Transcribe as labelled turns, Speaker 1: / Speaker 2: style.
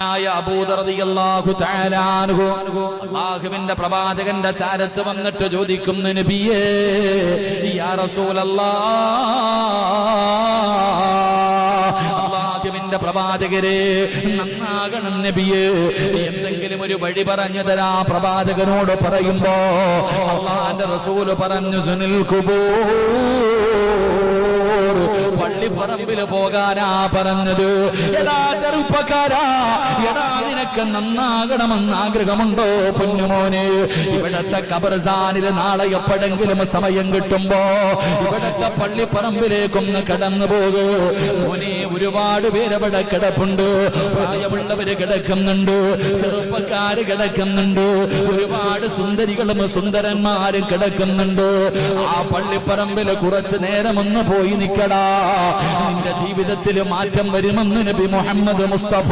Speaker 1: അബൂദർ റളിയല്ലാഹു തആല അൻഹു അല്ലാഹുവിന്റെ പ്രവാചകന്റെ ചാരത്ത് വന്നിട്ട് ചോദിക്കുന്നു, നബിയേ യാ റസൂലല്ലാഹ്, അല്ലാഹുവിന്റെ പ്രവാചകരെ നന്നാകണം നബിയേ, എന്തെങ്കിലും ഒരു വഴി പറഞ്ഞു തരാ പ്രവാചകനോട് പറയുമ്പോ അല്ലാഹുവിന്റെ റസൂൽ പറഞ്ഞു, സുനിൽ ഖുബൂർ, പള്ളിപ്പറമ്പില് പോകാനാ പറഞ്ഞത്. എടാ ചെറുപ്പക്കാരാ, എടാ നിനക്ക് നന്നാകണമെന്ന് ആഗ്രഹമുണ്ടോ പൊന്നുമോനെ? ഇവിടത്തെ ഖബർസ്ഥാനിൽ നാളെ എപ്പോഴെങ്കിലും സമയം കിട്ടുമ്പോ ഇവിടത്തെ പള്ളിപ്പറമ്പിലേക്കൊന്ന് കടന്നു പോകൂ മോനെ. ഒരുപാട് പേരവിടെ കിടപ്പുണ്ട്, പ്രായമുള്ളവര് കിടക്കുന്നുണ്ട്, ചെറുപ്പക്കാര് കിടക്കുന്നുണ്ട്, ഒരുപാട് സുന്ദരികളും സുന്ദരന്മാരും കിടക്കുന്നുണ്ട്. ആ പള്ളിപ്പറമ്പില് കുറച്ചു നേരം ഒന്ന് പോയി നിൽക്കടാ, നിന്റെ ജീവിതത്തിൽ മാറ്റം വരുമെന്ന് നബി മുഹമ്മദ് മുസ്തഫ.